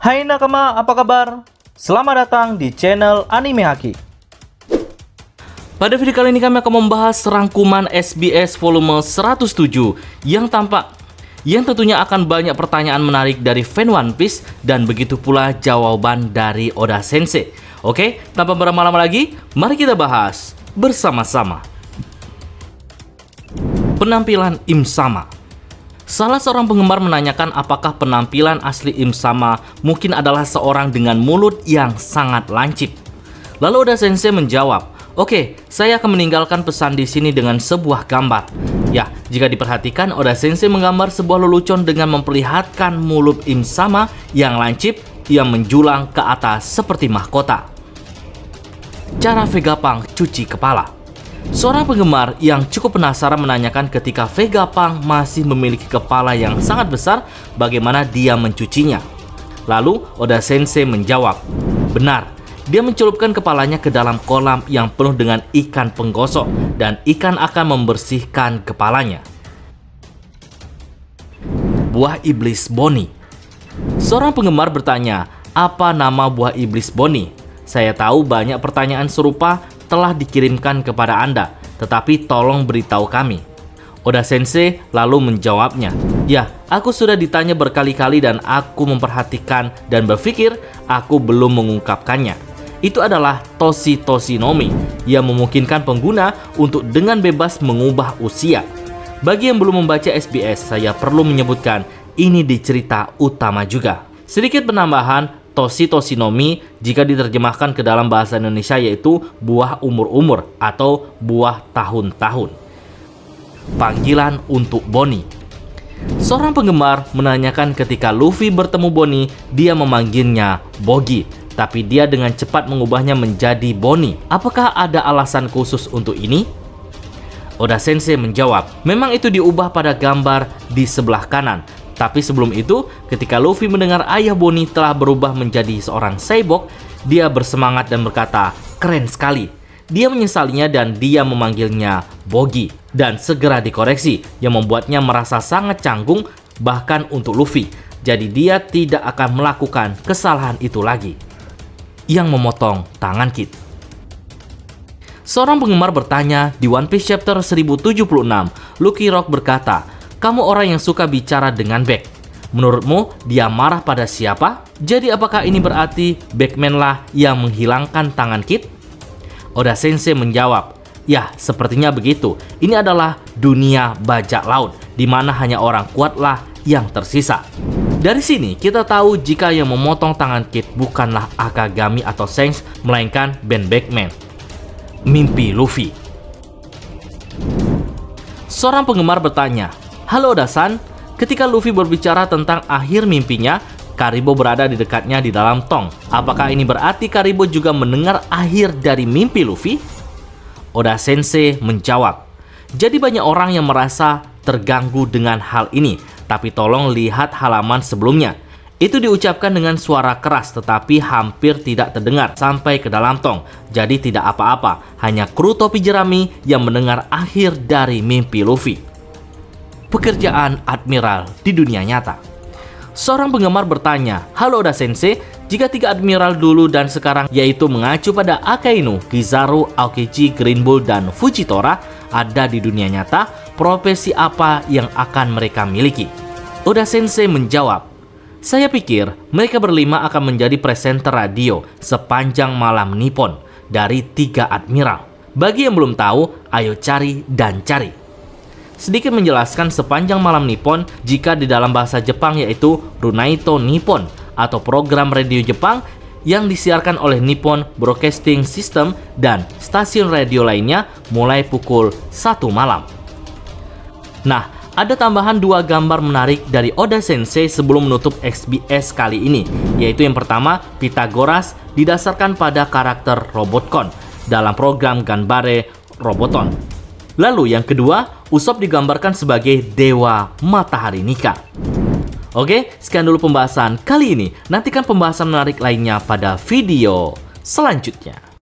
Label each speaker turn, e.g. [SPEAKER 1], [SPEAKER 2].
[SPEAKER 1] Hai nakama, apa kabar? Selamat datang di channel Anime Haki. Pada video kali ini kami akan membahas rangkuman SBS volume 107 yang tentunya akan banyak pertanyaan menarik dari fan One Piece dan begitu pula jawaban dari Oda Sensei. Oke, tanpa berlama-lama lagi, mari kita bahas bersama-sama. Penampilan Im Sama. Salah seorang penggemar menanyakan apakah penampilan asli Im Sama mungkin adalah seorang dengan mulut yang sangat lancip. Lalu Oda Sensei menjawab, "Oke, saya akan meninggalkan pesan di sini dengan sebuah gambar." Ya, jika diperhatikan, Oda Sensei menggambar sebuah lelucon dengan memperlihatkan mulut Im Sama yang lancip yang menjulang ke atas seperti mahkota. Cara Vegapunk cuci kepala. Seorang penggemar yang cukup penasaran menanyakan ketika Vegapunk masih memiliki kepala yang sangat besar, bagaimana dia mencucinya. Lalu Oda Sensei menjawab, benar, dia mencelupkan kepalanya ke dalam kolam yang penuh dengan ikan penggosok dan ikan akan membersihkan kepalanya. Buah Iblis Boni. Seorang penggemar bertanya, apa nama buah iblis Boni? Saya tahu banyak pertanyaan serupa telah dikirimkan kepada Anda, tetapi tolong beritahu kami. Oda Sensei lalu menjawabnya, ya, aku sudah ditanya berkali-kali dan aku memperhatikan dan berpikir aku belum mengungkapkannya. Itu adalah Toshi Nomi yang memungkinkan pengguna untuk dengan bebas mengubah usia. Bagi yang belum membaca SBS, saya perlu menyebutkan ini di cerita utama juga. Sedikit penambahan, Toshi Nomi jika diterjemahkan ke dalam bahasa Indonesia yaitu buah umur-umur atau buah tahun-tahun. Panggilan untuk Boni. Seorang penggemar menanyakan ketika Luffy bertemu Boni, dia memanggilnya Bogi, tapi dia dengan cepat mengubahnya menjadi Boni. Apakah ada alasan khusus untuk ini? Oda Sensei menjawab, memang itu diubah pada gambar di sebelah kanan. Tapi sebelum itu, ketika Luffy mendengar ayah Boni telah berubah menjadi seorang cyborg, dia bersemangat dan berkata, keren sekali. Dia menyesalinya dan dia memanggilnya Bogi dan segera dikoreksi yang membuatnya merasa sangat canggung bahkan untuk Luffy. Jadi dia tidak akan melakukan kesalahan itu lagi. Yang memotong tangan Kid. Seorang penggemar bertanya di One Piece chapter 1076, Lucky Rock berkata, kamu orang yang suka bicara dengan Back. Menurutmu, dia marah pada siapa? Jadi apakah ini berarti Backman lah yang menghilangkan tangan Kid? Oda Sensei menjawab, ya, sepertinya begitu. Ini adalah dunia bajak laut, di mana hanya orang kuatlah yang tersisa. Dari sini, kita tahu jika yang memotong tangan Kid bukanlah Akagami atau Shanks, melainkan Ben Beckman. Mimpi Luffy. Seorang penggemar bertanya, halo Oda-san, ketika Luffy berbicara tentang akhir mimpinya, Karibo berada di dekatnya di dalam tong. Apakah ini berarti Karibo juga mendengar akhir dari mimpi Luffy? Oda Sensei menjawab, jadi banyak orang yang merasa terganggu dengan hal ini, tapi tolong lihat halaman sebelumnya. Itu diucapkan dengan suara keras tetapi hampir tidak terdengar sampai ke dalam tong. Jadi tidak apa-apa, hanya kru topi jerami yang mendengar akhir dari mimpi Luffy. Pekerjaan admiral di dunia nyata. Seorang penggemar bertanya, halo Oda Sensei, jika 3 admiral dulu dan sekarang yaitu mengacu pada Akainu, Kizaru, Aokiji, Green Bull, dan Fujitora ada di dunia nyata, profesi apa yang akan mereka miliki? Oda Sensei menjawab, saya pikir mereka berlima akan menjadi presenter radio sepanjang malam Nippon dari 3 admiral. Bagi yang belum tahu, ayo cari dan cari. Sedikit menjelaskan sepanjang malam Nippon jika di dalam bahasa Jepang yaitu Runaito Nippon atau program radio Jepang yang disiarkan oleh Nippon Broadcasting System dan stasiun radio lainnya mulai pukul 1 malam. Nah, ada tambahan 2 gambar menarik dari Oda Sensei sebelum menutup SBS kali ini, yaitu yang pertama, Pythagoras didasarkan pada karakter Robotcon dalam program Ganbare Roboton. Lalu yang kedua, Usopp digambarkan sebagai Dewa Matahari Nika. Oke, sekian dulu pembahasan kali ini. Nantikan pembahasan menarik lainnya pada video selanjutnya.